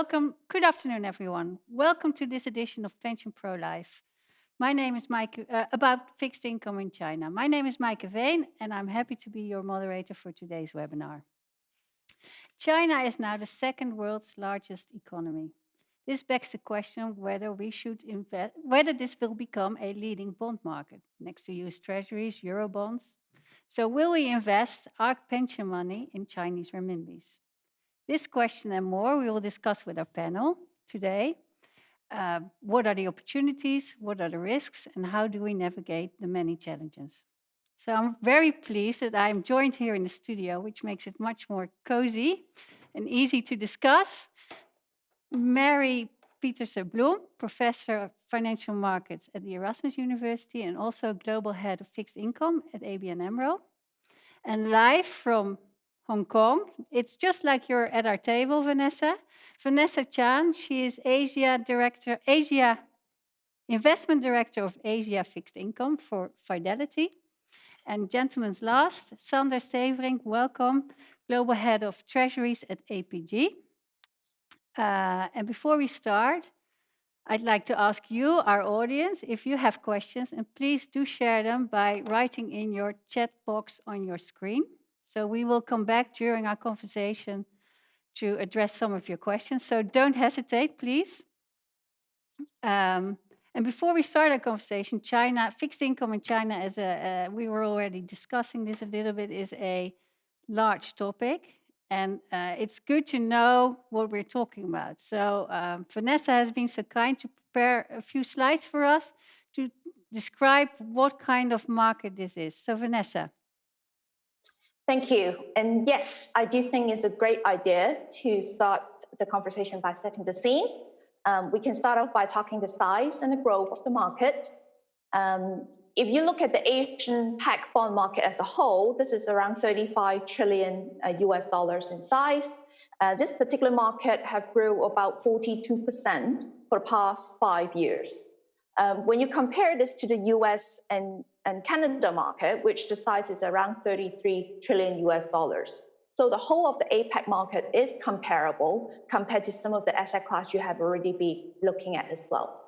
Good afternoon, everyone. Welcome to this edition of Pension Pro Live. My name is Maaike, about fixed income in China. My name is Maaike Veen, and I'm happy to be your moderator for today's webinar. China is now the second world's largest economy. This begs the question whether we should invest, whether this will become a leading bond market next to US treasuries, euro bonds. So will we invest our pension money in Chinese renminbis? This question and more we will discuss with our panel today. What are the opportunities, what are the risks, and how do we navigate the many challenges? So I'm very pleased that I'm joined here in the studio, which makes it much more cozy and easy to discuss. Mary-Pieterse-Bloem, Professor of Financial Markets at the Erasmus University and also Global Head of Fixed Income at ABN Amro. And live from Hong Kong, it's just like you're at our table, Vanessa. Vanessa Chan, she is Asia Investment Director of Asia Fixed Income for Fidelity. And gentlemen's last, Sandor Steverink, welcome, Global Head of Treasuries at APG. And before we start, I'd like to ask you, our audience, if you have questions, and please do share them by writing in your chat box on your screen. So we will come back during our conversation to address some of your questions. So don't hesitate, please. And before we start our conversation, China, fixed income in China, we were already discussing this a little bit, is a large topic. And it's good to know what we're talking about. So Vanessa has been so kind to prepare a few slides for us to describe what kind of market this is. So Vanessa. Thank you. And yes, I do think it's a great idea to start the conversation by setting the scene. We can start off by talking the size and the growth of the market. If you look at the Asian PAC bond market as a whole, this is around 35 trillion US dollars in size. This particular market have grew about 42% for the past 5 years. When you compare this to the US and Canada market, which the size is around 33 trillion US dollars. So the whole of the APAC market is comparable compared to some of the asset class you have already been looking at as well.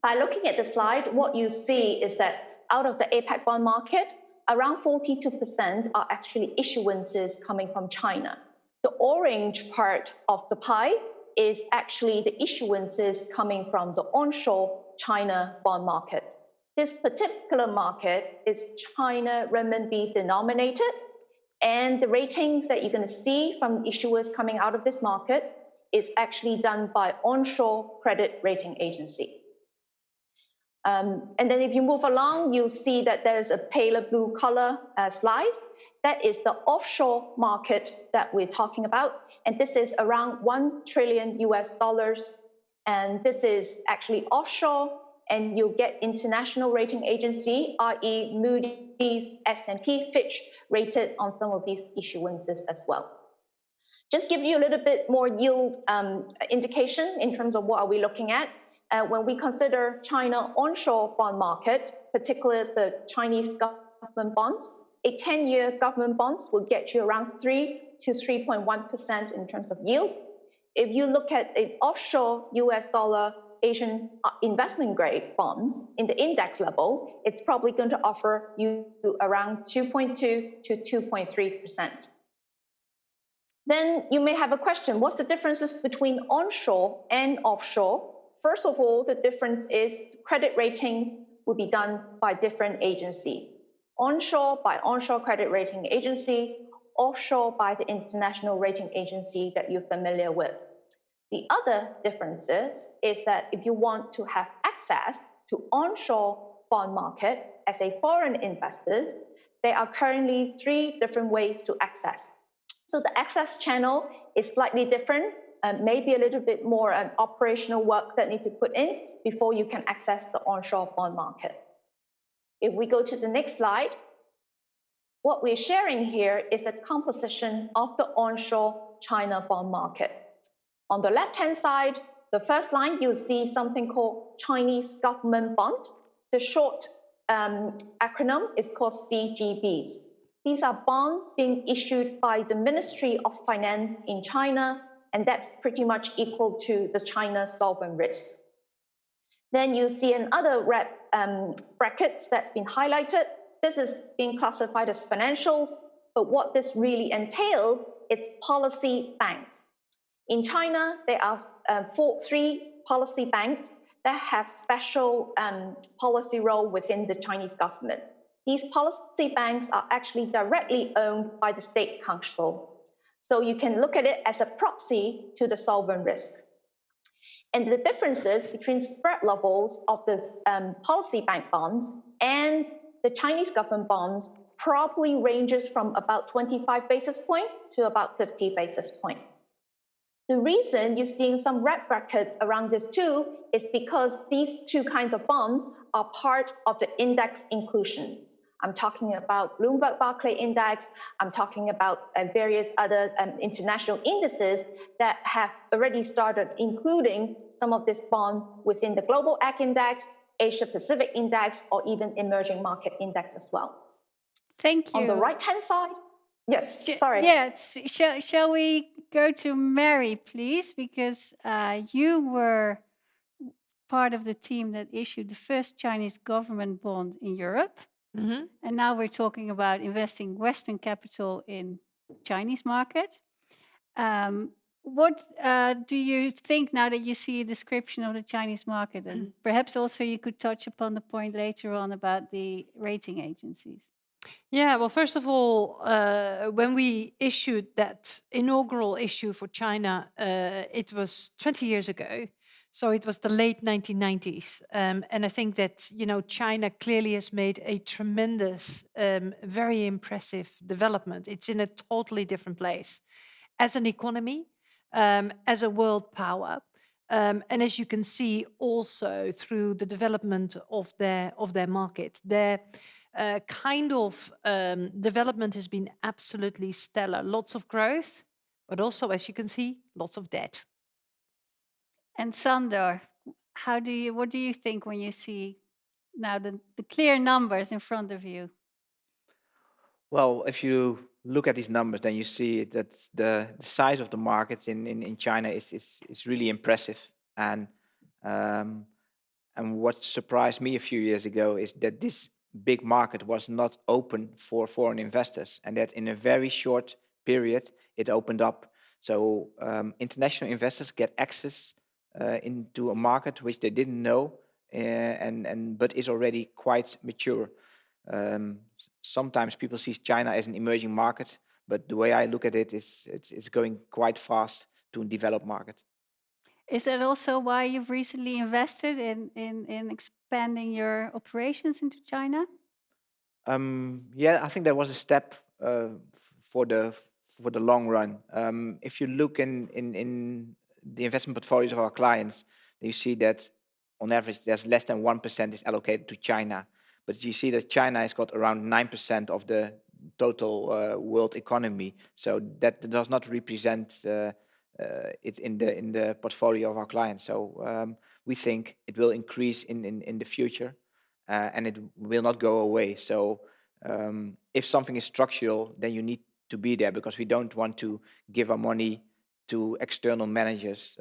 By looking at the slide, what you see is that out of the APAC bond market, around 42% are actually issuances coming from China. The orange part of the pie is actually the issuances coming from the onshore China bond market. This particular market is China renminbi denominated, and the ratings that you're going to see from issuers coming out of this market is actually done by onshore credit rating agency. And then if you move along, you'll see that there's a paler blue color slice. That is the offshore market that we're talking about. And this is around 1 trillion US dollars. And this is actually offshore. And you'll get international rating agency, i.e. Moody's, S&P, Fitch, rated on some of these issuances as well. Just give you a little bit more yield indication in terms of what are we looking at. When we consider China onshore bond market, particularly the Chinese government bonds, a 10-year government bonds will get you around 3 to 3.1% in terms of yield. If you look at an offshore US dollar Asian investment grade bonds in the index level, it's probably going to offer you around 2.2 to 2.3%. Then you may have a question, what's the differences between onshore and offshore? First of all, the difference is credit ratings will be done by different agencies. Onshore by onshore credit rating agency, offshore by the international rating agency that you're familiar with. The other differences is that if you want to have access to onshore bond market as a foreign investors, there are currently 3 different ways to access. So the access channel is slightly different, maybe a little bit more operational work that need to put in before you can access the onshore bond market. If we go to the next slide, what we're sharing here is the composition of the onshore China bond market. On the left-hand side, the first line, you'll see something called Chinese government bond. The short acronym is called CGBs. These are bonds being issued by the Ministry of Finance in China and that's pretty much equal to the China sovereign risk. Then you see another red brackets that's been highlighted. This is being classified as financials, but what this really entailed, it's policy banks. In China, there are three policy banks that have special policy role within the Chinese government. These policy banks are actually directly owned by the State Council. So you can look at it as a proxy to the sovereign risk. And the differences between spread levels of this policy bank bonds and the Chinese government bonds probably ranges from about 25 basis point to about 50 basis point. The reason you're seeing some red brackets around this too is because these two kinds of bonds are part of the index inclusions. I'm talking about Bloomberg Barclay Index. I'm talking about various other international indices that have already started including some of this bond within the Global Ag Index, Asia Pacific Index, or even Emerging Market Index as well. Thank you. On the right-hand side, yes, sorry. Yes, shall we go to Mary, please? Because you were part of the team that issued the first Chinese government bond in Europe. Mm-hmm. And now we're talking about investing Western capital in Chinese market. What do you think now that you see a description of the Chinese market? And perhaps also you could touch upon the point later on about the rating agencies. Yeah, well, first of all, when we issued that inaugural issue for China, it was 20 years ago. So it was the late 1990s. And I think that, China clearly has made a tremendous, very impressive development. It's in a totally different place as an economy, as a world power. And as you can see also through the development of their market, their development has been absolutely stellar. Lots of growth, but also, as you can see, lots of debt. And Sandor, what do you think when you see now the clear numbers in front of you? Well, if you look at these numbers, then you see that the size of the markets in China is really impressive. And what surprised me a few years ago is that this big market was not open for foreign investors, and that in a very short period it opened up. So international investors get access into a market which they didn't know, but is already quite mature. Sometimes people see China as an emerging market, but the way I look at it is it's going quite fast to a developed market. Is that also why you've recently invested in expanding your operations into China? Yeah, I think that was a step for the long run. If you look in the investment portfolios of our clients, you see that on average there's less than 1% is allocated to China. But you see that China has got around 9% of the total world economy. So that does not represent it in the portfolio of our clients. So we think it will increase in the future, and it will not go away. So if something is structural, then you need to be there, because we don't want to give our money to external managers.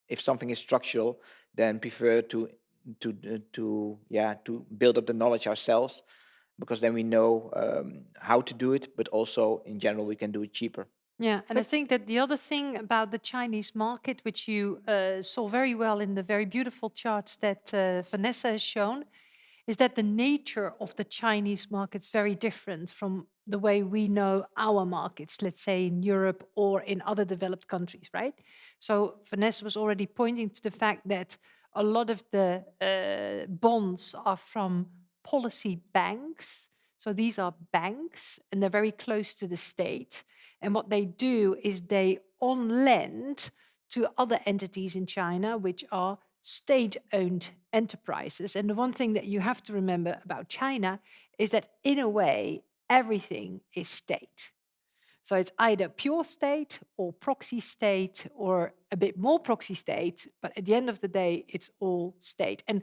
If something is structural, then prefer to build up the knowledge ourselves, because then we know how to do it, but also in general we can do it cheaper. Yeah, and I think that the other thing about the Chinese market, which you saw very well in the very beautiful charts that Vanessa has shown, is that the nature of the Chinese market is very different from the way we know our markets, let's say in Europe or in other developed countries, right? So Vanessa was already pointing to the fact that a lot of the bonds are from policy banks. So these are banks, and they're very close to the state. And what they do is they on-lend to other entities in China, which are state-owned enterprises. And the one thing that you have to remember about China is that, in a way, everything is state. So it's either pure state or proxy state or a bit more proxy state, but at the end of the day, it's all state. And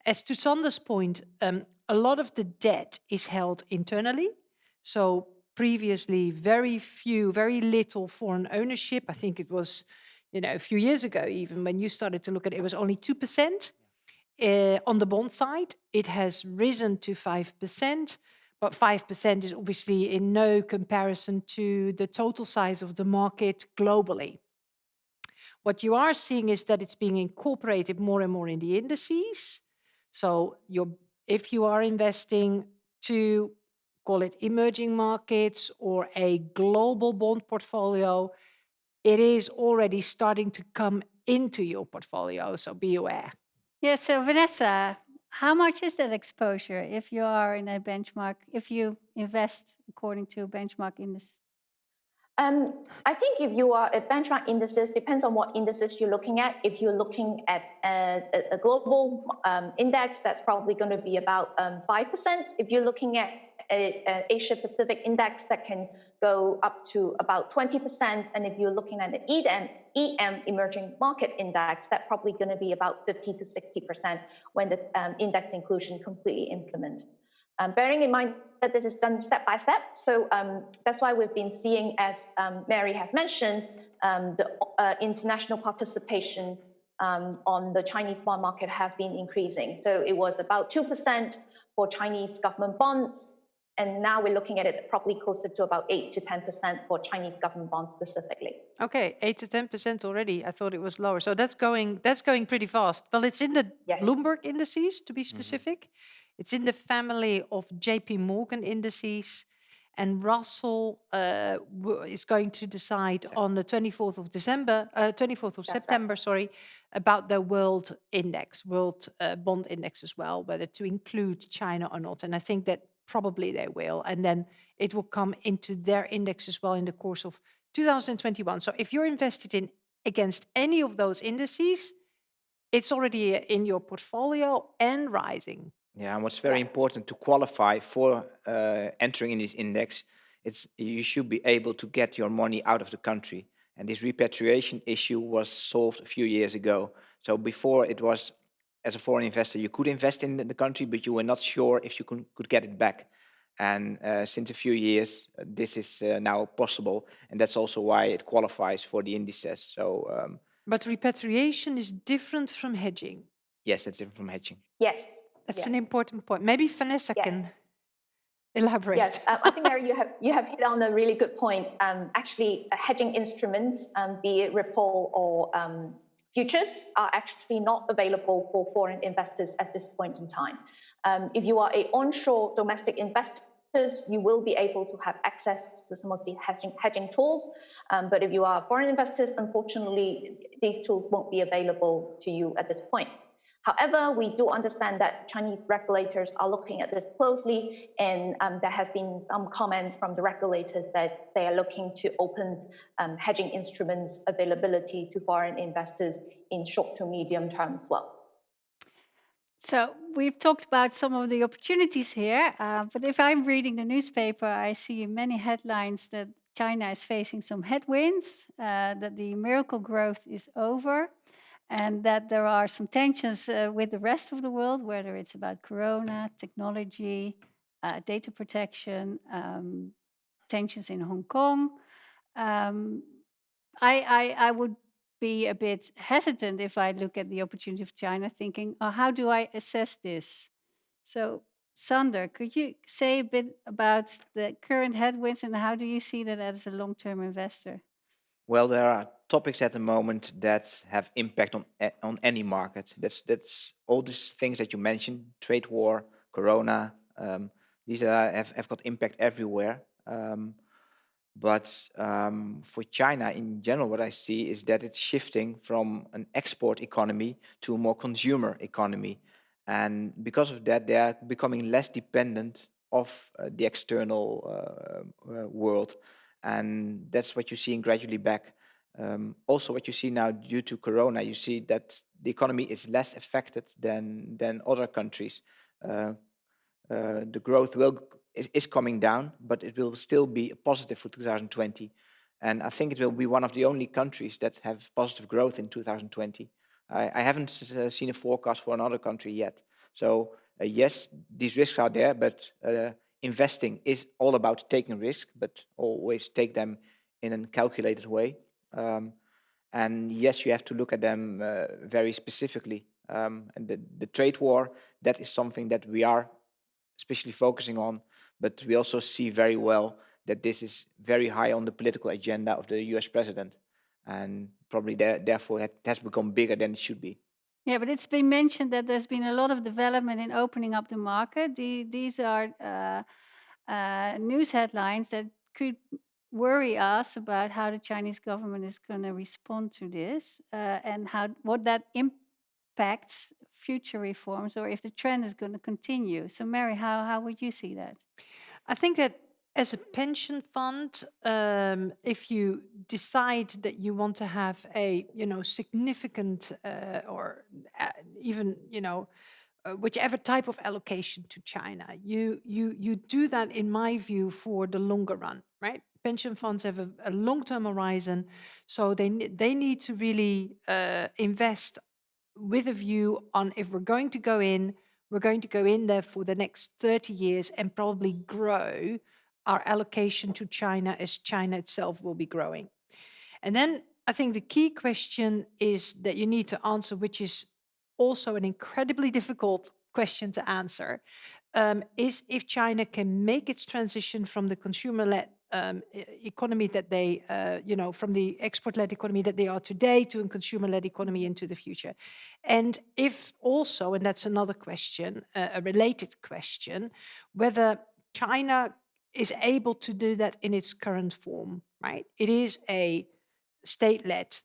as to Sander's point, a lot of the debt is held internally. So previously very little foreign ownership. I think it was, a few years ago, even when you started to look at it, it was only 2%. On the bond side, it has risen to 5%, but 5% is obviously in no comparison to the total size of the market globally. What you are seeing is that it's being incorporated more and more in the indices. So if you are investing to call it emerging markets or a global bond portfolio, it is already starting to come into your portfolio, so be aware. Yeah, so Vanessa, how much is that exposure if you are in a benchmark, if you invest according to a benchmark index? I think if you are at benchmark indices, depends on what indices you're looking at. If you're looking at a global index, that's probably going to be about 5%. If you're looking at an Asia Pacific index, that can go up to about 20%. And if you're looking at an EM, emerging market index, that's probably going to be about 50 to 60% when the index inclusion completely implemented. Bearing in mind that this is done step by step, so that's why we've been seeing, as Mary have mentioned, the international participation on the Chinese bond market have been increasing. So it was about 2% for Chinese government bonds, and now we're looking at it probably closer to about 8 to 10% for Chinese government bonds specifically. Okay, 8 to 10% already. I thought it was lower. So that's going pretty fast. Well, it's in the Yes. Bloomberg indices, to be specific. It's in the family of JP Morgan indices. And Russell is going to decide on the 24th of September, about the world index, world bond index as well, whether to include China or not. And I think that probably they will. And then it will come into their index as well in the course of 2021. So if you're invested in against any of those indices, it's already in your portfolio and rising. Yeah, and what's very important to qualify for entering in this index, you should be able to get your money out of the country. And this repatriation issue was solved a few years ago. So before it was, as a foreign investor, you could invest in the country, but you were not sure if you could get it back. And since a few years, this is now possible. And that's also why it qualifies for the indices. So, but repatriation is different from hedging. Yes, it's different from hedging. Yes. That's an important point. Maybe Vanessa can elaborate. Yes, I think, Mary, you have hit on a really good point. Actually, hedging instruments, be it Ripple or futures, are actually not available for foreign investors at this point in time. If you are an onshore domestic investor, you will be able to have access to some of the hedging tools. But if you are foreign investors, unfortunately, these tools won't be available to you at this point. However, we do understand that Chinese regulators are looking at this closely, and there has been some comment from the regulators that they are looking to open hedging instruments availability to foreign investors in short to medium term as well. So we've talked about some of the opportunities here, but if I'm reading the newspaper, I see in many headlines that China is facing some headwinds, that the miracle growth is over, and that there are some tensions with the rest of the world, whether it's about corona, technology, data protection, tensions in Hong Kong. I would be a bit hesitant if I look at the opportunity of China, thinking, oh, how do I assess this? So, Sandor, could you say a bit about the current headwinds and how do you see that as a long-term investor? Well, there are topics at the moment that have impact on any market. That's all these things that you mentioned: trade war, corona. These have got impact everywhere. But for China in general, what I see is that it's shifting from an export economy to a more consumer economy, and because of that, they are becoming less dependent of the external world. And that's what you're seeing gradually back. Also, what you see now due to Corona, you see that the economy is less affected than other countries. The growth is coming down, but it will still be positive for 2020. And I think it will be one of the only countries that have positive growth in 2020. I haven't seen a forecast for another country yet. So yes, these risks are there, but investing is all about taking risk, but always take them in a calculated way. And yes, you have to look at them very specifically. And the trade war, that is something that we are especially focusing on, but we also see very well that this is very high on the political agenda of the US president. And probably therefore it has become bigger than it should be. Yeah, but it's been mentioned that there's been a lot of development in opening up the market. These are news headlines that could worry us about how the Chinese government is going to respond to this and what that impacts future reforms, or if the trend is going to continue. So, Mary, how would you see that? I think that as a pension fund, if you decide that you want to have a significant or even whichever type of allocation to China, you do that, in my view, for the longer run, right? Pension funds have a long-term horizon, so they need to really invest with a view on, if we're going to go in, we're going to go in there for the next 30 years and probably grow our allocation to China as China itself will be growing. And then I think the key question is that you need to answer, which is also an incredibly difficult question to answer, is if China can make its transition from the consumer-led economy that they, from the export-led economy that they are today to a consumer-led economy into the future. And if also, and that's another question, a related question, whether China is able to do that in its current form, right? It is a state-led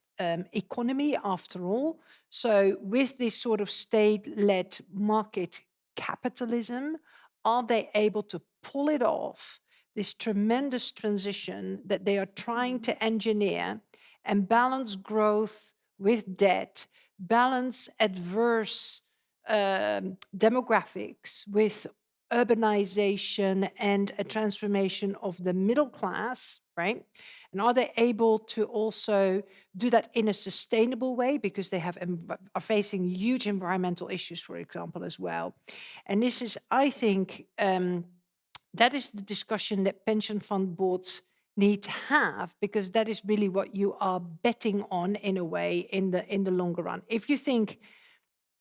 economy after all. So with this sort of state-led market capitalism, are they able to pull it off, this tremendous transition that they are trying to engineer, and balance growth with debt, balance adverse demographics with urbanization and a transformation of the middle class, right? And are they able to also do that in a sustainable way, because they are facing huge environmental issues, for example, as well. And this is, I think, that is the discussion that pension fund boards need to have, because that is really what you are betting on in a way in the longer run. If you think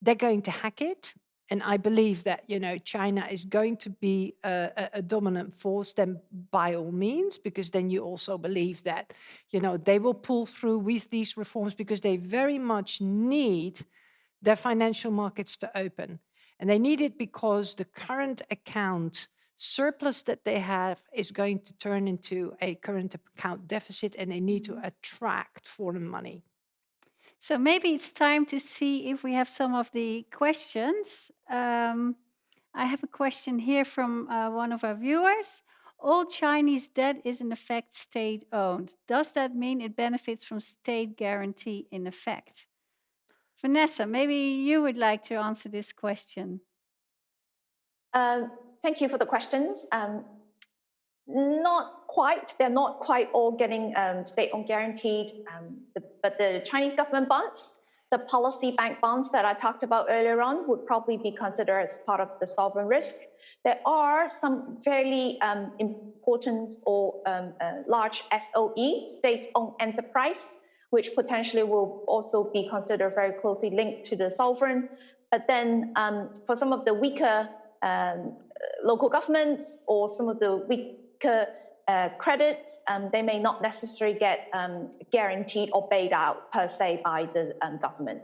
they're going to hack it, and I believe that China is going to be a dominant force, then by all means, because then you also believe that they will pull through with these reforms, because they very much need their financial markets to open. And they need it because the current account surplus that they have is going to turn into a current account deficit, and they need to attract foreign money. So maybe it's time to see if we have some of the questions. I have a question here from one of our viewers. All Chinese debt is in effect state-owned. Does that mean it benefits from state guarantee in effect? Vanessa, maybe you would like to answer this question. Thank you for the questions. Not quite. They're not quite all getting state-owned guaranteed, but the Chinese government bonds, the policy bank bonds that I talked about earlier on, would probably be considered as part of the sovereign risk. There are some fairly important or large SOE, state-owned enterprise, which potentially will also be considered very closely linked to the sovereign. But then for some of the weaker local governments or some of the weaker credits, they may not necessarily get guaranteed or paid out per se by the government.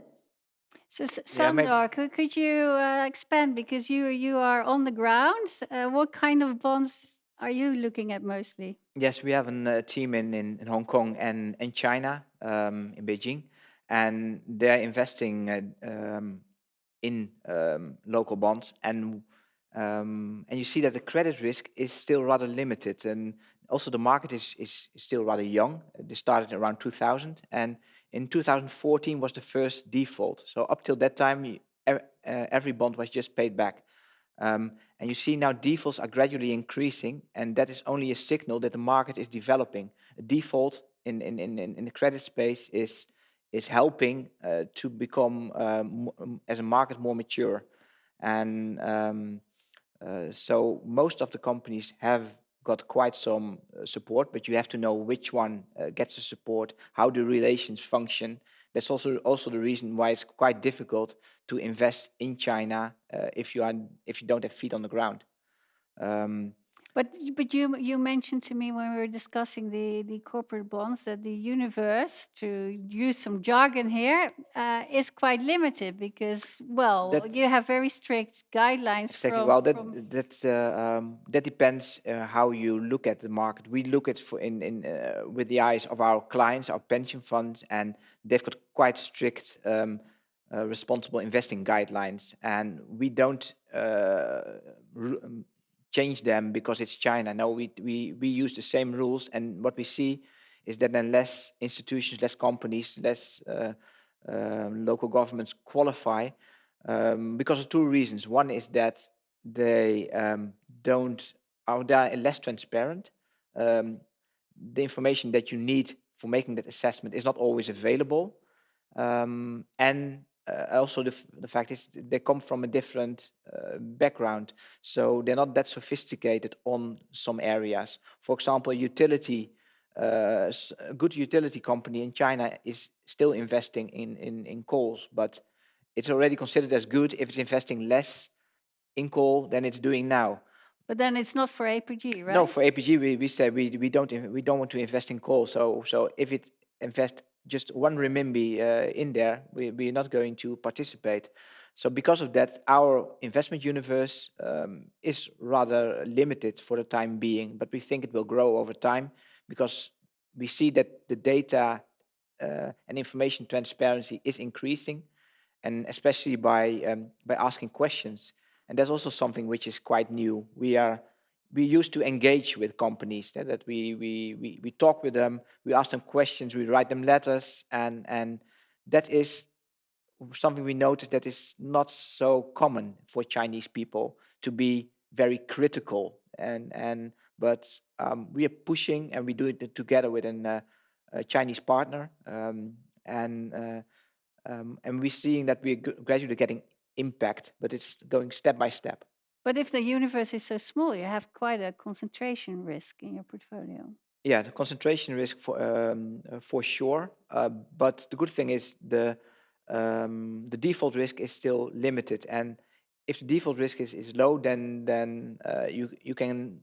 So, Sandor, could you expand, because you are on the ground? What kind of bonds are you looking at mostly? Yes, we have a team in Hong Kong and in China, in Beijing, and they're investing in local bonds, and you see that the credit risk is still rather limited, and also the market is still rather young. They started around 2000, and in 2014 was the first default. So up till that time, every bond was just paid back. And you see now defaults are gradually increasing, and that is only a signal that the market is developing. A default in the credit space is helping to become, as a market, more mature. And So most of the companies have got quite some support, but you have to know which one gets the support, how the relations function. That's also the reason why it's quite difficult to invest in China if you don't have feet on the ground. But you mentioned to me when we were discussing the corporate bonds that the universe, to use some jargon here, is quite limited because, well, That- you have very strict guidelines Exactly. from, Well, from that depends how you look at the market. We look at with the eyes of our clients, our pension funds, and they've got quite strict responsible investing guidelines, and we don't change them because it's China. No, we use the same rules, and what we see is that then less institutions, less companies, less local governments qualify because of two reasons. One is that they they're less transparent. The information that you need for making that assessment is not always available, and also the fact is they come from a different background, so they're not that sophisticated on some areas. For example, a good utility company in China is still investing in coals, but it's already considered as good if it's investing less in coal than it's doing now. but then it's not for APG, right? No, for APG we say we don't want to invest in coal. So if it invest just one renminbi in there, we're not going to participate. So because of that, our investment universe is rather limited for the time being, but we think it will grow over time because we see that the data and information transparency is increasing, and especially by asking questions. And that's also something which is quite new. We used to engage with companies that we talk with them, we ask them questions, we write them letters, and that is something we noticed that is not so common for Chinese people to be very critical. But we are pushing, and we do it together with a Chinese partner, and we're seeing that we're gradually getting impact, but it's going step by step. But if the universe is so small, you have quite a concentration risk in your portfolio. Yeah, the concentration risk for sure. But the good thing is the default risk is still limited, and if the default risk is low, then you can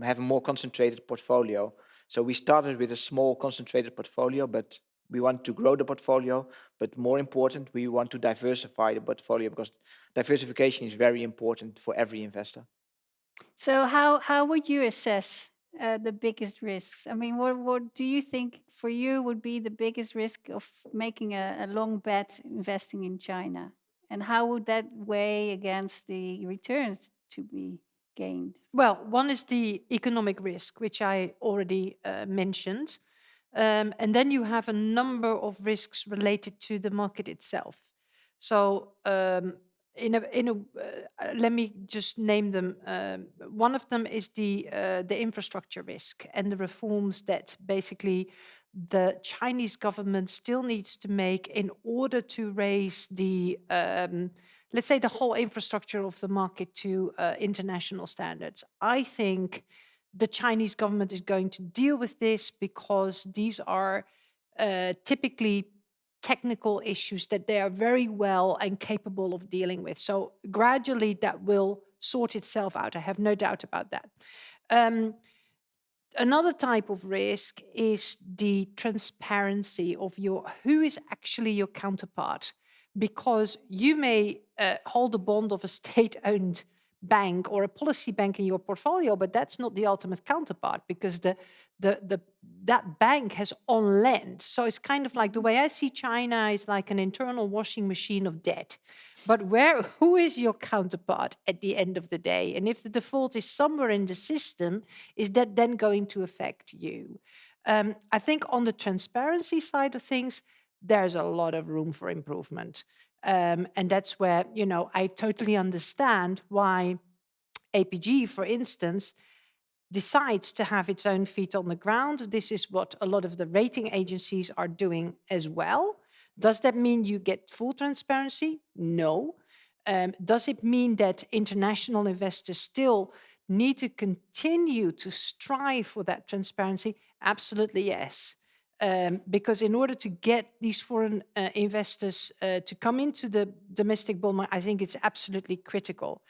have a more concentrated portfolio. So we started with a small concentrated portfolio, but we want to grow the portfolio. But more important, we want to diversify the portfolio because diversification is very important for every investor. So how would you assess the biggest risks? I mean, what do you think for you would be the biggest risk of making a long bet investing in China? And how would that weigh against the returns to be gained? Well, one is the economic risk, which I already mentioned. And then you have a number of risks related to the market itself. So let me just name them. One of them is the infrastructure risk and the reforms that basically the Chinese government still needs to make in order to raise the let's say the whole infrastructure of the market to international standards. I think the Chinese government is going to deal with this because these are typically technical issues that they are very well and capable of dealing with. So gradually that will sort itself out. I have no doubt about that. Another type of risk is the transparency of who is actually your counterpart, because you may hold a bond of a state-owned bank or a policy bank in your portfolio, but that's not the ultimate counterpart because that bank has on lend. So it's kind of like the way I see China is like an internal washing machine of debt. But who is your counterpart at the end of the day? And if the default is somewhere in the system, is that then going to affect you? I think on the transparency side of things, there's a lot of room for improvement. And that's where, I totally understand why APG, for instance, decides to have its own feet on the ground. This is what a lot of the rating agencies are doing as well. Does that mean you get full transparency? No. Does it mean that international investors still need to continue to strive for that transparency? Absolutely, yes. Because in order to get these foreign investors to come into the domestic bond market, I think it's absolutely critical.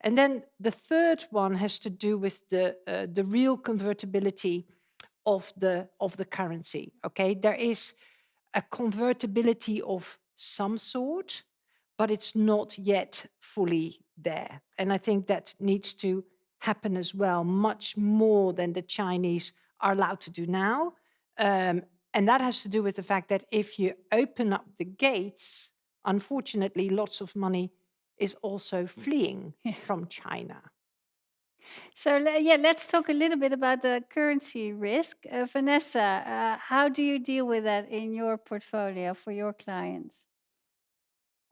And then the third one has to do with the real convertibility of the currency. Okay, there is a convertibility of some sort, but it's not yet fully there. And I think that needs to happen as well, much more than the Chinese are allowed to do now. And that has to do with the fact that if you open up the gates, unfortunately, lots of money is also fleeing from China. So yeah, let's talk a little bit about the currency risk. Vanessa, how do you deal with that in your portfolio for your clients?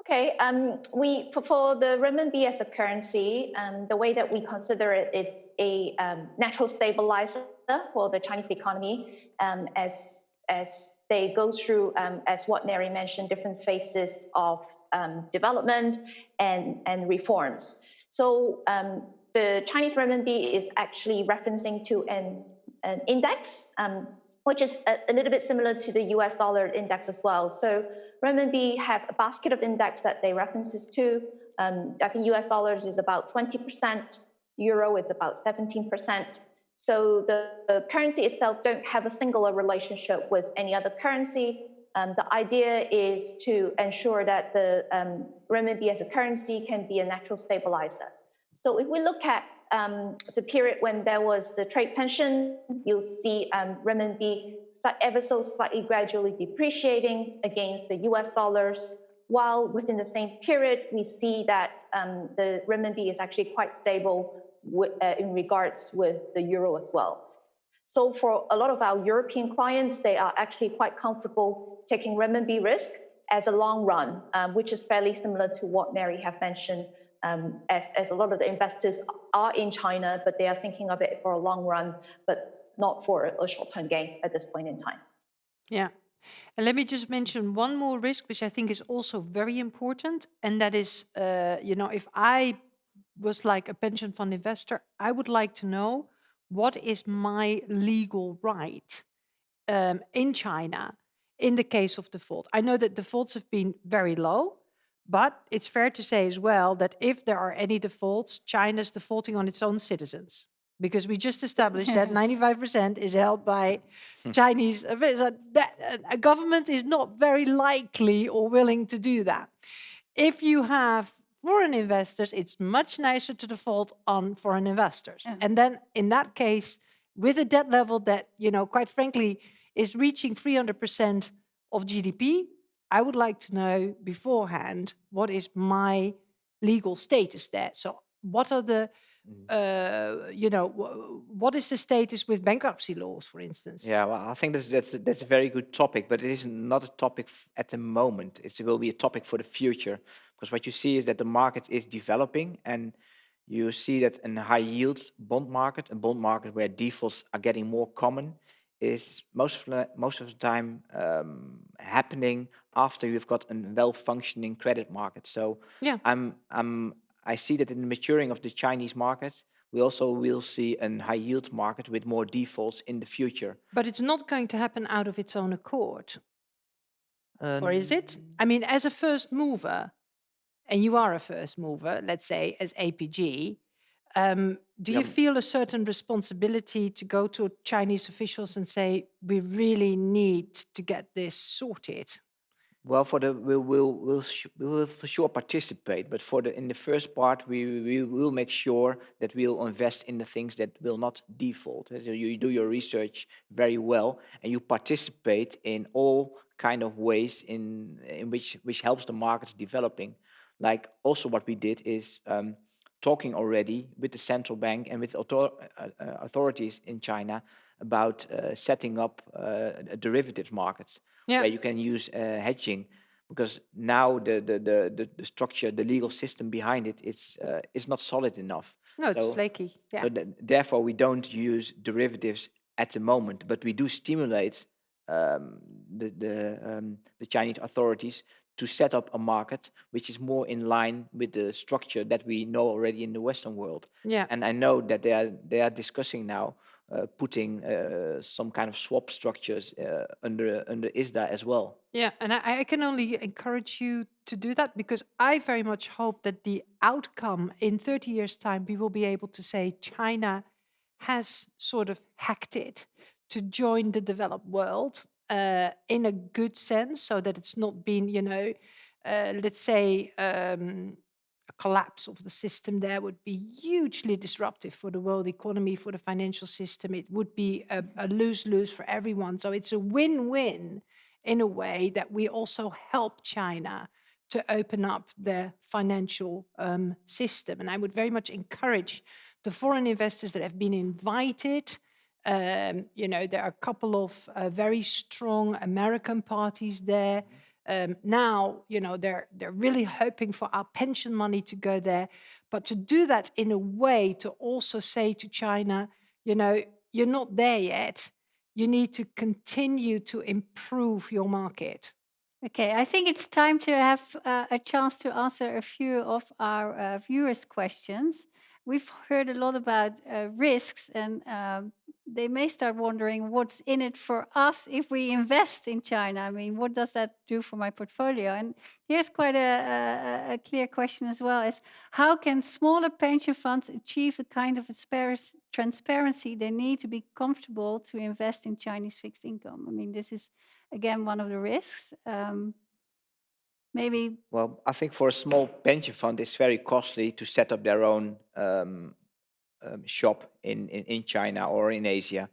Okay, for the renminbi as a currency, the way that we consider it, it's a natural stabilizer for the Chinese economy as they go through, as what Mary mentioned, different phases of development and reforms. So the Chinese renminbi is actually referencing to an index, which is a little bit similar to the US dollar index as well. So renminbi have a basket of index that they references to. I think US dollars is about 20%, euro is about 17%. So the currency itself don't have a singular relationship with any other currency. The idea is to ensure that the renminbi as a currency can be a natural stabilizer. So if we look at the period when there was the trade tension, you'll see renminbi ever so slightly gradually depreciating against the US dollars, while within the same period, we see that the renminbi is actually quite stable in regards with the euro as well. So for a lot of our European clients, they are actually quite comfortable taking renminbi risk as a long run, which is fairly similar to what Mary have mentioned, as a lot of the investors are in China, but they are thinking of it for a long run, but not for a short-term gain at this point in time. Yeah. And let me just mention one more risk, which I think is also very important. And that is, if I was like a pension fund investor, I would like to know what is my legal right in China in the case of default. I know that defaults have been very low, but it's fair to say as well that if there are any defaults, China's defaulting on its own citizens. Because we just established that 95% is held by Chinese. A government is not very likely or willing to do that. If you have foreign investors, it's much nicer to default on foreign investors. And then in that case, with a debt level that, quite frankly, is reaching 300% of GDP, I would like to know beforehand what is my legal status there. So what are the what is the status with bankruptcy laws, for instance? Yeah, well, I think that's a very good topic, but it is not a topic at the moment. It will be a topic for the future, because what you see is that the market is developing, and you see that in high yield bond market, a bond market where defaults are getting more common, is most of the time happening after you've got a well-functioning credit market. So Yeah. I see that in the maturing of the Chinese market, we also will see a high yield market with more defaults in the future. But it's not going to happen out of its own accord. Or is it? I mean, as a first mover, and you are a first mover, let's say as APG, do you feel a certain responsibility to go to Chinese officials and say, we really need to get this sorted? Well, we'll for sure participate, but in the first part, we will make sure that we'll invest in the things that will not default. So you do your research very well, and you participate in all kind of ways in which helps the markets developing. Like also what we did is talking already with the central bank and with authorities in China about setting up derivatives markets. Yeah. Where you can use hedging, because now the structure, the legal system behind it is not solid enough. No, it's flaky. Yeah. So therefore, we don't use derivatives at the moment, but we do stimulate the Chinese authorities to set up a market which is more in line with the structure that we know already in the Western world. Yeah. And I know that they are discussing now putting some kind of swap structures under ISDA as well. Yeah, and I can only encourage you to do that, because I very much hope that the outcome in 30 years' time, we will be able to say China has sort of hacked it to join the developed world in a good sense, so that it's not been, let's say, a collapse of the system there would be hugely disruptive for the world economy, for the financial system. It would be a lose-lose for everyone. So it's a win-win in a way that we also help China to open up their financial system. And I would very much encourage the foreign investors that have been invited. There are a couple of very strong American parties there. Now, they're really hoping for our pension money to go there, but to do that in a way to also say to China, you're not there yet. You need to continue to improve your market. Okay, I think it's time to have a chance to answer a few of our viewers' questions. We've heard a lot about risks, and they may start wondering what's in it for us if we invest in China. I mean, what does that do for my portfolio? And here's quite a clear question as well: is how can smaller pension funds achieve the kind of transparency they need to be comfortable to invest in Chinese fixed income? I mean, this is again one of the risks. Maybe. Well, I think for a small pension fund, it's very costly to set up their own shop in China or in Asia.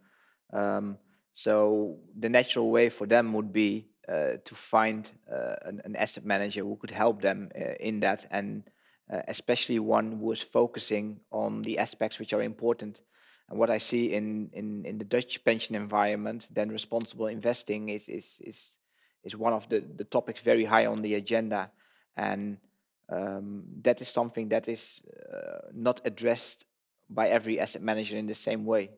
So the natural way for them would be to find an asset manager who could help them in that, and especially one who is focusing on the aspects which are important. And what I see in the Dutch pension environment, then responsible investing is one of the topics very high on the agenda, and that is something that is not addressed by every asset manager in the same way.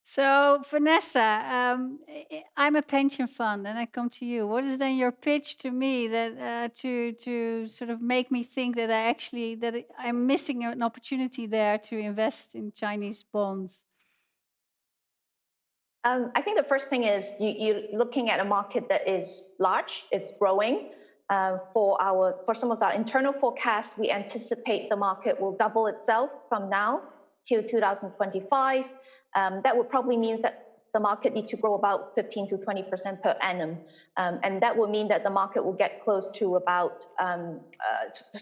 So, Vanessa, I'm a pension fund, and I come to you. What is then your pitch to me that to sort of make me think that I'm missing an opportunity there to invest in Chinese bonds? I think the first thing is you're looking at a market that is large, it's growing. For some of our internal forecasts, we anticipate the market will double itself from now till 2025. That would probably mean that the market needs to grow about 15 to 20% per annum. And that would mean that the market will get close to about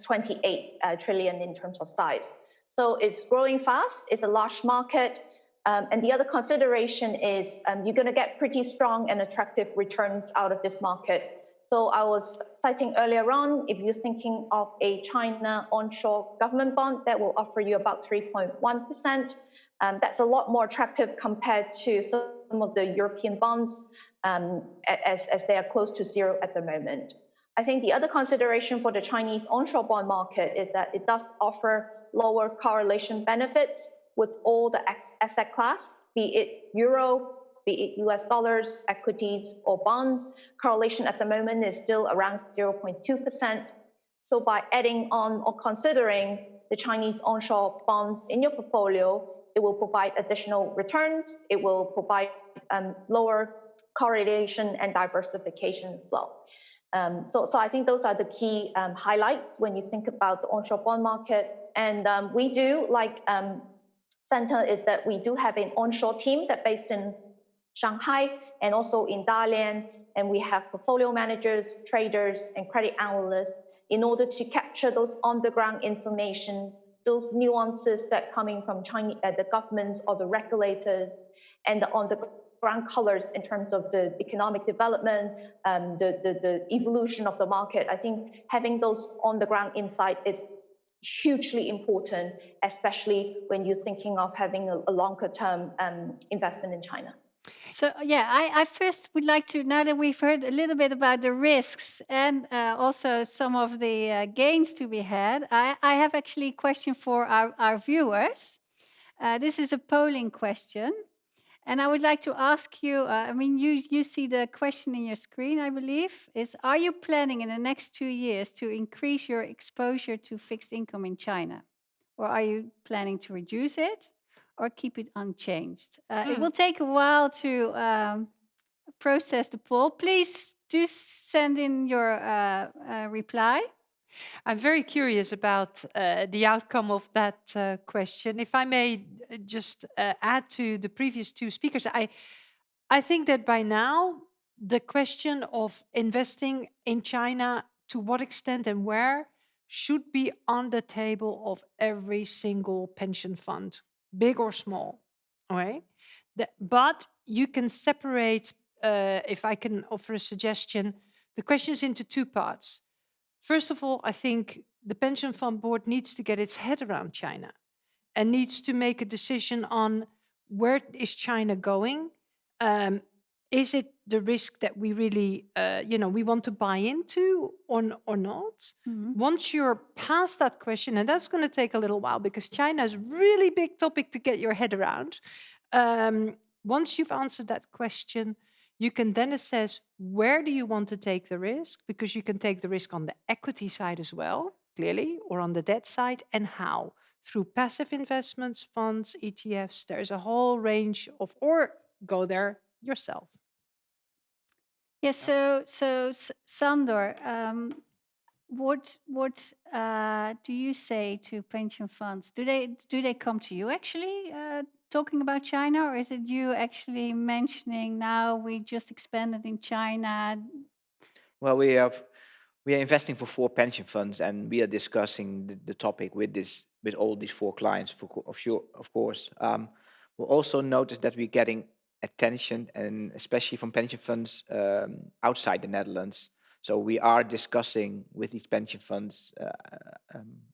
28 trillion in terms of size. So it's growing fast, it's a large market. And the other consideration is you're going to get pretty strong and attractive returns out of this market. So I was citing earlier on, if you're thinking of a China onshore government bond, that will offer you about 3.1%. That's a lot more attractive compared to some of the European bonds, as they are close to zero at the moment. I think the other consideration for the Chinese onshore bond market is that it does offer lower correlation benefits with all the asset class, be it euro, be it US dollars, equities, or bonds. Correlation at the moment is still around 0.2%. So by adding on or considering the Chinese onshore bonds in your portfolio, it will provide additional returns. It will provide lower correlation and diversification as well. So I think those are the key highlights when you think about the onshore bond market. And we do, like Center, is that we do have an onshore team that's based in Shanghai and also in Dalian, and we have portfolio managers, traders, and credit analysts in order to capture those on-the-ground informations, those nuances that coming from China, the governments or the regulators, and the on-the-ground colors in terms of the economic development, the evolution of the market. I think having those on-the-ground insight is hugely important, especially when you're thinking of having a longer-term investment in China. So yeah, I first would like to, now that we've heard a little bit about the risks and also some of the gains to be had, I have actually a question for our viewers. This is a polling question. And I would like to ask you, I mean, you see the question in your screen, I believe, is are you planning in the next 2 years to increase your exposure to fixed income in China? Or are you planning to reduce it or keep it unchanged? It will take a while to process the poll. Please do send in your reply. I'm very curious about the outcome of that question. If I may just add to the previous two speakers, I think that by now the question of investing in China, to what extent and where, should be on the table of every single pension fund, big or small. Okay? But you can separate, if I can offer a suggestion, the questions into two parts. First of all, I think the pension fund board needs to get its head around China and needs to make a decision on where is China going. Is it the risk that we really, we want to buy into or not? Once you're past that question, and that's going to take a little while because China is a really big topic to get your head around. Once you've answered that question, you can then assess where do you want to take the risk, because you can take the risk on the equity side as well, clearly, or on the debt side, and how. Through passive investments, funds, ETFs, there's a whole range of, or go there yourself. Yes, so Sandor, what do you say to pension funds? Do they come to you actually talking about China, or is it you actually mentioning now we just expanded in China? Well, we are investing for 4 pension funds, and we are discussing the topic with all these 4 clients, of course. We'll also notice that we're getting attention, and especially from pension funds outside the Netherlands. So we are discussing with these pension funds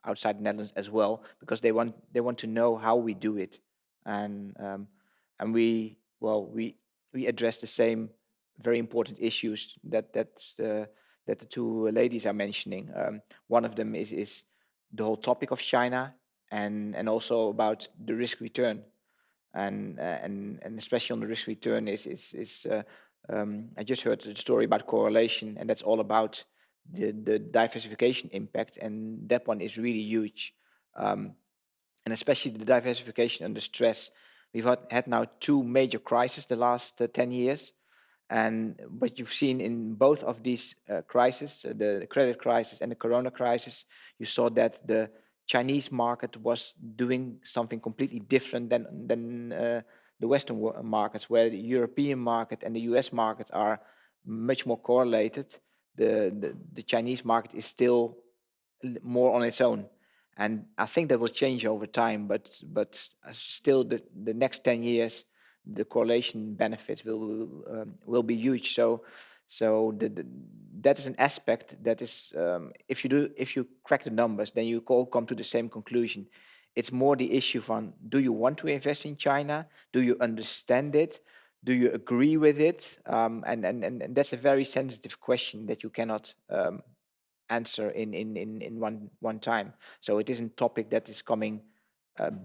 outside the Netherlands as well, because they want to know how we do it, and we address the same very important issues that the 2 ladies are mentioning. One of them is the whole topic of China, and also about the risk return, and especially on the risk return I just heard the story about correlation, and that's all about the diversification impact, and that one is really huge, and especially the diversification under stress. We've had now 2 major crises the last 10 years. And what you've seen in both of these crises, the credit crisis and the corona crisis, you saw that the Chinese market was doing something completely different than the Western markets, where the European market and the US market are much more correlated. The Chinese market is still more on its own. And I think that will change over time, but still the next 10 years, the correlation benefits will be huge. So that is an aspect that is, if you crack the numbers, then you all come to the same conclusion. It's more the issue from, do you want to invest in China? Do you understand it? Do you agree with it? And that's a very sensitive question that you cannot answer in one time. So it is a topic that is coming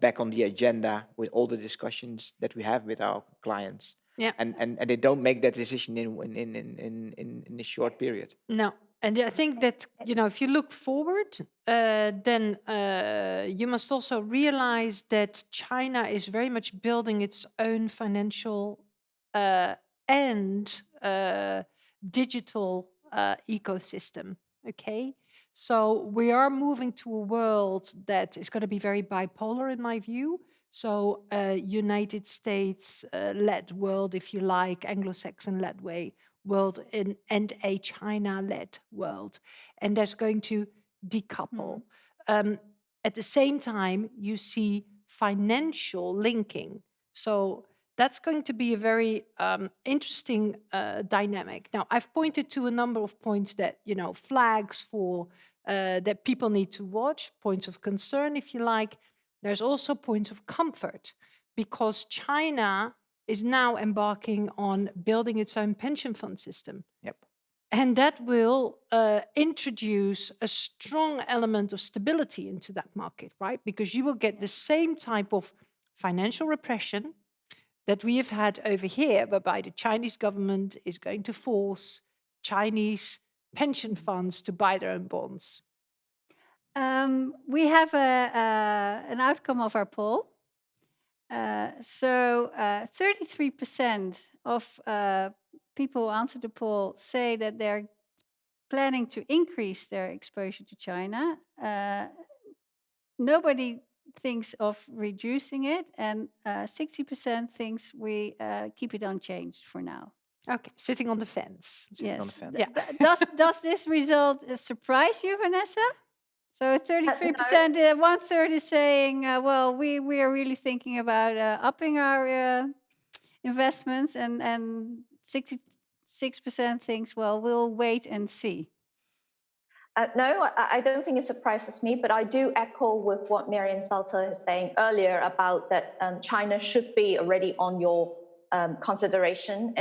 back on the agenda with all the discussions that we have with our clients. Yeah. And they don't make that decision in a short period. No. And I think that, if you look forward, then you must also realize that China is very much building its own financial and digital ecosystem. Okay. So we are moving to a world that is going to be very bipolar, in my view. So United States-led world, if you like, Anglo-Saxon-led world, and a China-led world. And that's going to decouple. At the same time, you see financial linking. So that's going to be a very interesting dynamic. Now, I've pointed to a number of points that, flags for that people need to watch, points of concern, if you like. There's also points of comfort, because China is now embarking on building its own pension fund system. Yep. And that will introduce a strong element of stability into that market, right? Because you will get the same type of financial repression, that we have had over here, whereby the Chinese government is going to force Chinese pension funds to buy their own bonds? We have an outcome of our poll. 33% of people who answered the poll say that they're planning to increase their exposure to China. Nobody thinks of reducing it, and 60% thinks we keep it unchanged for now. Okay, sitting on the fence. Sitting on the Yes. fence. Yeah. Does this result surprise you, Vanessa? So 33%, 1/3 is saying, well, we are really thinking about upping our investments, and 66% thinks, well, we'll wait and see. No, I don't think it surprises me, but I do echo with what Mary and Sandor was saying earlier about that China should be already on your consideration.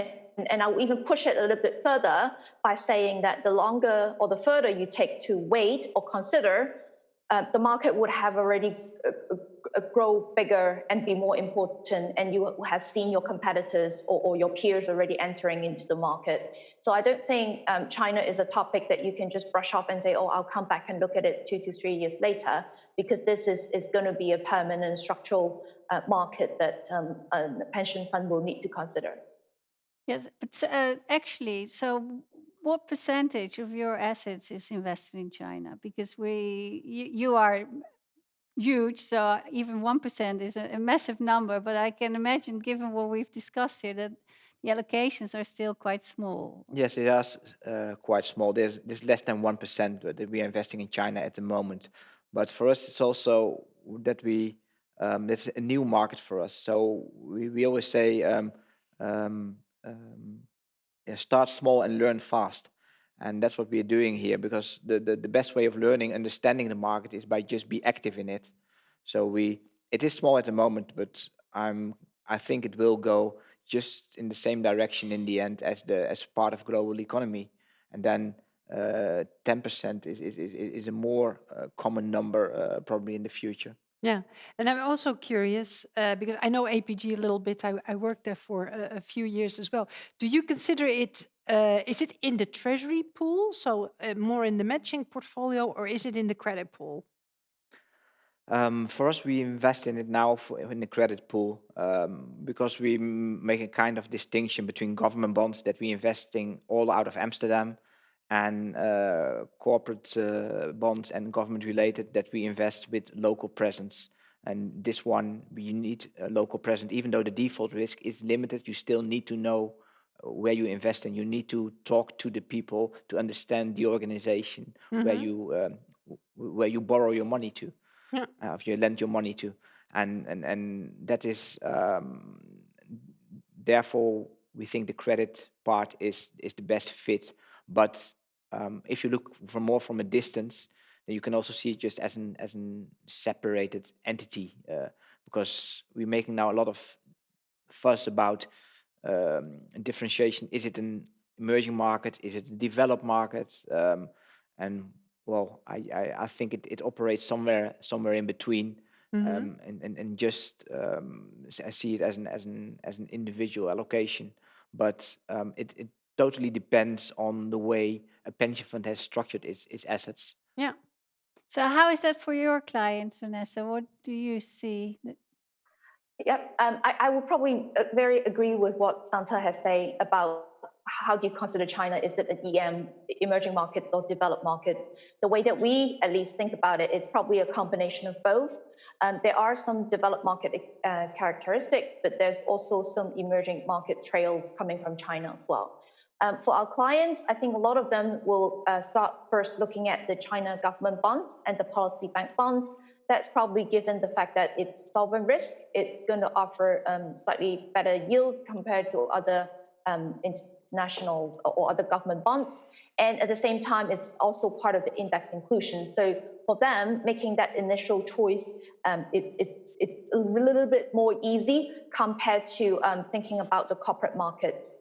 And I'll even push it a little bit further by saying that the longer or the further you take to wait or consider, the market would have already grow bigger and be more important, and you have seen your competitors or your peers already entering into the market. So I don't think China is a topic that you can just brush off and say, oh, I'll come back and look at it 2 to 3 years later, because this is going to be a permanent structural market that a pension fund will need to consider. Yes, but actually, so what percentage of your assets is invested in China? Because you are huge, so even 1% is a massive number, but I can imagine, given what we've discussed here, that the allocations are still quite small. Yes, it is quite small. There's less than 1% that we are investing in China at the moment. But for us, it's also that it's a new market for us. So we always say, start small and learn fast. And that's what we're doing here, because the best way of learning, understanding the market, is by just be active in it. So it is small at the moment, but I think it will go just in the same direction in the end as part of global economy. And then 10% is a more common number probably in the future. Yeah, and I'm also curious because I know APG a little bit. I worked there for a few years as well. Do you consider it? Is it in the treasury pool, so more in the matching portfolio, or is it in the credit pool? For us, we invest in it now in the credit pool, because we make a kind of distinction between government bonds that we invest in all out of Amsterdam, and corporate bonds and government related that we invest with local presence. And this one, you need a local presence. Even though the default risk is limited, you still need to know where you invest, and you need to talk to the people to understand the organization where you borrow your money to. Yeah. If you lend your money to, and that is therefore we think the credit part is the best fit. But if you look more from a distance, then you can also see it just as an separated entity, because we're making now a lot of fuss about differentiation. Is it an emerging market? Is it a developed market? And well, I think it operates somewhere in between, and just I see it as an individual allocation. But it totally depends on the way a pension fund has structured its assets. Yeah. So how is that for your clients, Vanessa? What do you see? Yeah, I would probably very agree with what Sandor has said about how do you consider China? Is it an EM, emerging markets, or developed markets? The way that we at least think about it is probably a combination of both. There are some developed market characteristics, but there's also some emerging market trails coming from China as well. For our clients, I think a lot of them will start first looking at the China government bonds and the policy bank bonds. That's probably given the fact that it's sovereign risk. It's going to offer slightly better yield compared to other international or other government bonds. And at the same time, it's also part of the index inclusion. So for them, making that initial choice, it's a little bit more easy compared to thinking about the corporate markets.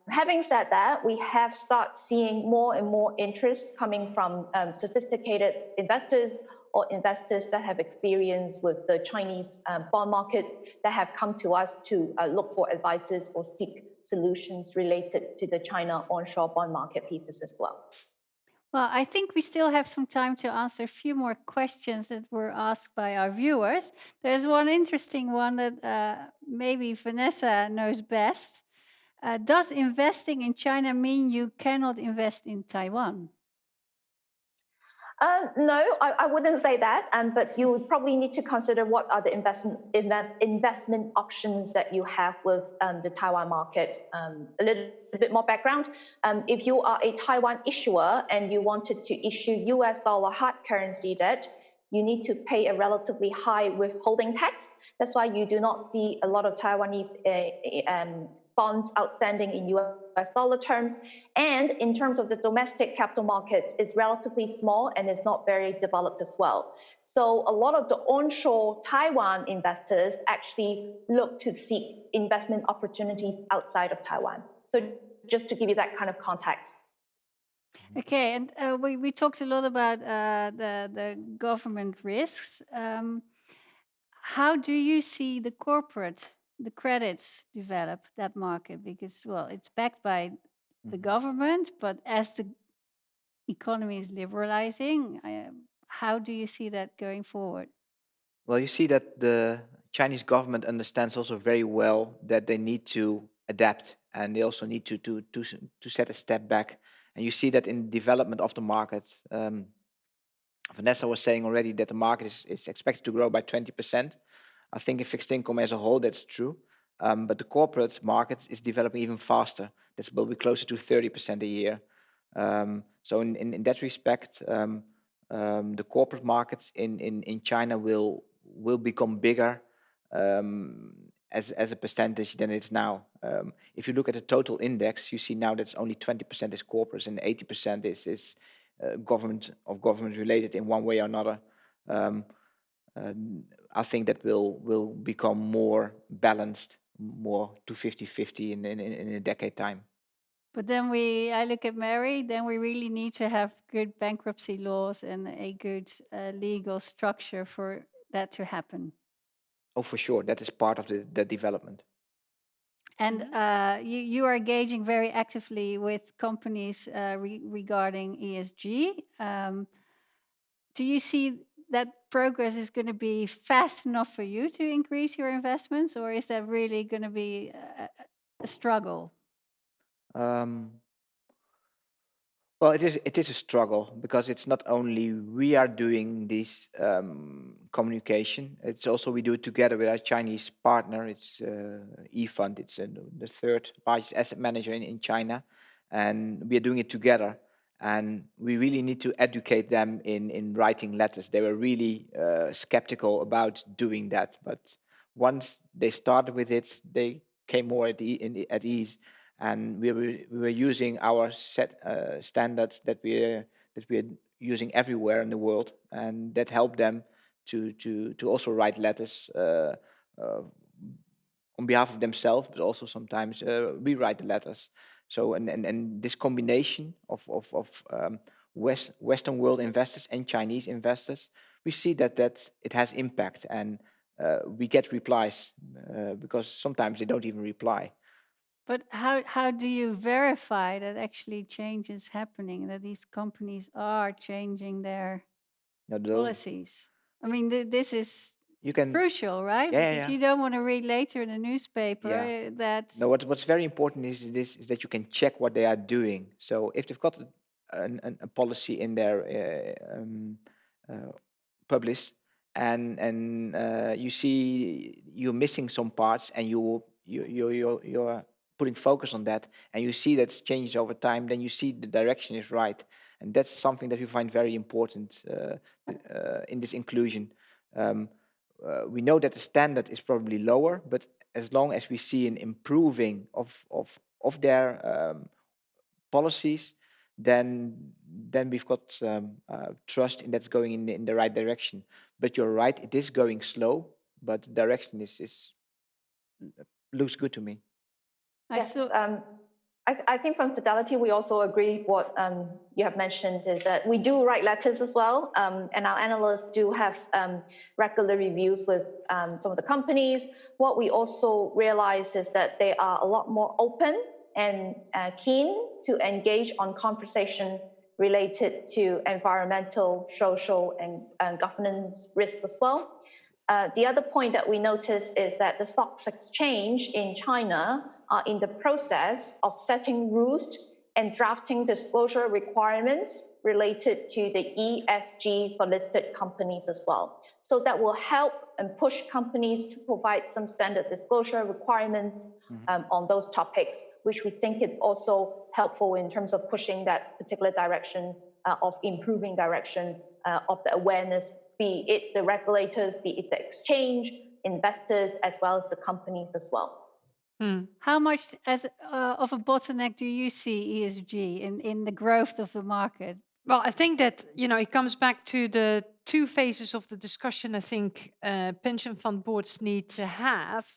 Having said that, we have started seeing more and more interest coming from sophisticated investors or investors that have experience with the Chinese bond markets that have come to us to look for advices or seek solutions related to the China onshore bond market pieces as well. Well, I think we still have some time to answer a few more questions that were asked by our viewers. There's one interesting one that maybe Vanessa knows best. Does investing in China mean you cannot invest in Taiwan? No, I wouldn't say that, but you would probably need to consider what are the investment options that you have with the Taiwan market. A little bit more background. If you are a Taiwan issuer and you wanted to issue US dollar hard currency debt, you need to pay a relatively high withholding tax. That's why you do not see a lot of Taiwanese bonds outstanding in US dollar terms. And in terms of the domestic capital markets, is relatively small and is not very developed as well. So a lot of the onshore Taiwan investors actually look to seek investment opportunities outside of Taiwan. So just to give you that kind of context. Okay, and we talked a lot about the government risks. How do you see the credits develop that market? Because, well, it's backed by the government, but as the economy is liberalizing, how do you see that going forward? Well, you see that the Chinese government understands also very well that they need to adapt, and they also need to set a step back. And you see that in the development of the market. Vanessa was saying already that the market is expected to grow by 20%. I think in fixed income as a whole, that's true. But the corporate market is developing even faster. That will be closer to 30% a year. So in that respect, the corporate markets in China will become bigger as a percentage than it's now. If you look at the total index, you see now that's only 20% is corporates and 80% is government related in one way or another. I think that will become more balanced, more to 50-50 in a decade time. But then I look at Mary, then we really need to have good bankruptcy laws and a good legal structure for that to happen. Oh, for sure, that is part of the development. And you are engaging very actively with companies regarding ESG. Do you see that progress is going to be fast enough for you to increase your investments, or is that really going to be a struggle? Well, it is a struggle because it's not only we are doing this communication, it's also we do it together with our Chinese partner. It's eFund, it's the third largest asset manager in China, and we are doing it together. And we really need to educate them in writing letters. They were really skeptical about doing that, but once they started with it, they came more at ease. And we were using our set standards that we are using everywhere in the world, and that helped them to also write letters on behalf of themselves, but also sometimes rewrite the letters. So and this combination of Western world investors and Chinese investors, we see that it has impact, and we get replies because sometimes they don't even reply. But how do you verify that actually change is happening, that these companies are changing their policies? I mean, this is crucial, right? Because you don't want to read later in the newspaper that... No, what's very important is that you can check what they are doing. So if they've got a policy in their published, and you see you're missing some parts, and you're putting focus on that, and you see that's changed over time, then you see the direction is right. And that's something that we find very important in this inclusion. We know that the standard is probably lower, but as long as we see an improving of their policies, then we've got trust in that's going in the right direction. But you're right, it is going slow, but the direction looks good to me. Yes, I think from Fidelity, we also agree what you have mentioned is that we do write letters as well, and our analysts do have regular reviews with some of the companies. What we also realize is that they are a lot more open and keen to engage on conversation related to environmental, social, and governance risks as well. The other point that we noticed is that the stock exchange in China are in the process of setting rules and drafting disclosure requirements related to the ESG for listed companies as well. So that will help and push companies to provide some standard disclosure requirements on those topics, which we think is also helpful in terms of pushing that particular direction of improving direction of the awareness, be it the regulators, be it the exchange, investors, as well as the companies as well. How much of a bottleneck do you see ESG in the growth of the market? Well, I think that, it comes back to the two phases of the discussion I think pension fund boards need to have.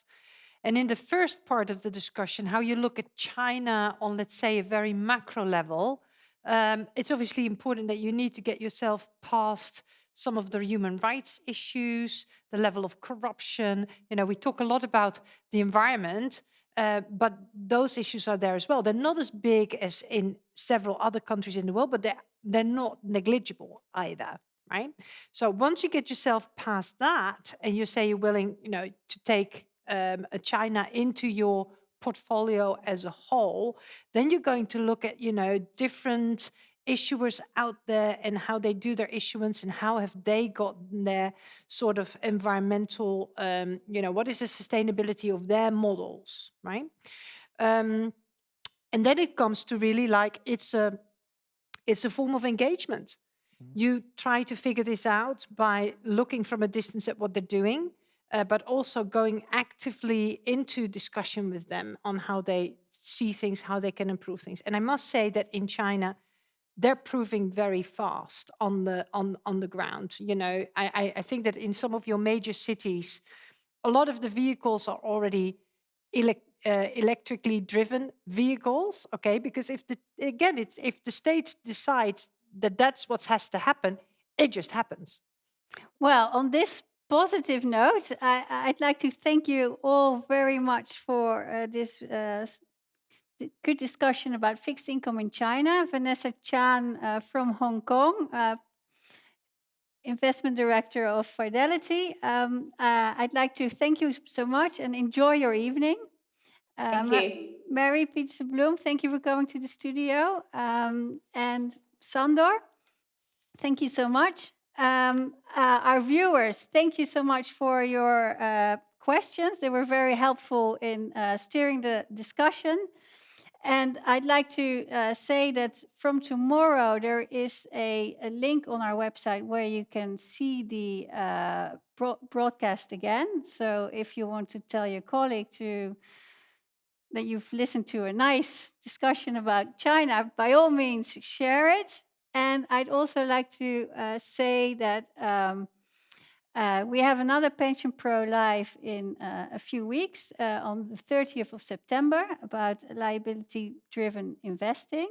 And in the first part of the discussion, how you look at China on, let's say, a very macro level, it's obviously important that you need to get yourself past some of the human rights issues, the level of corruption. We talk a lot about the environment, but those issues are there as well. They're not as big as in several other countries in the world, but they're not negligible either, right? So once you get yourself past that and you say you're willing, to take China into your portfolio as a whole, then you're going to look at, different issuers out there and how they do their issuance and how have they gotten their sort of environmental, what is the sustainability of their models, right? And then it comes to really like it's a form of engagement. You try to figure this out by looking from a distance at what they're doing, but also going actively into discussion with them on how they see things, how they can improve things. And I must say that in China, they're proving very fast on the ground. I think that in some of your major cities, a lot of the vehicles are already electrically driven vehicles. Okay, because if the state decides that that's what has to happen, it just happens. Well, on this positive note, I'd like to thank you all very much for this good discussion about fixed income in China. Vanessa Chan from Hong Kong, investment director of Fidelity. I'd like to thank you so much and enjoy your evening. Thank you. Mary-Pieterse-Bloem, thank you for coming to the studio. And Sandor, thank you so much. Our viewers, thank you so much for your questions. They were very helpful in steering the discussion. And I'd like to say that from tomorrow, there is a link on our website where you can see the broadcast again. So if you want to tell your colleague that you've listened to a nice discussion about China, by all means, share it. And I'd also like to say that we have another Pension Pro live in a few weeks on the 30th of September about liability-driven investing.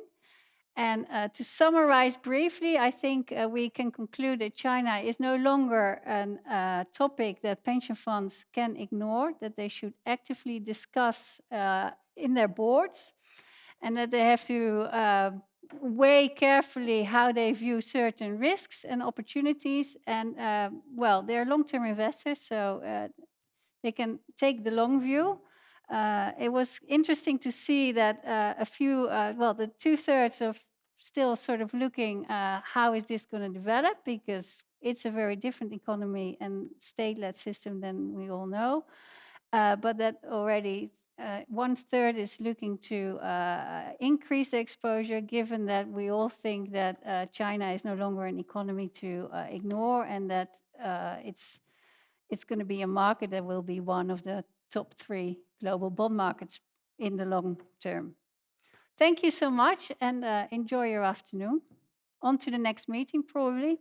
And to summarize briefly, I think we can conclude that China is no longer a topic that pension funds can ignore, that they should actively discuss in their boards, and that they have to weigh carefully how they view certain risks and opportunities. And well, they're long-term investors, so they can take the long view. It was interesting to see that the 2/3 of still sort of looking how is this going to develop, because it's a very different economy and state-led system than we all know. But that already 1/3 is looking to increase the exposure, given that we all think that China is no longer an economy to ignore, and that it's going to be a market that will be one of the top 3 global bond markets in the long term. Thank you so much, and enjoy your afternoon. On to the next meeting, probably.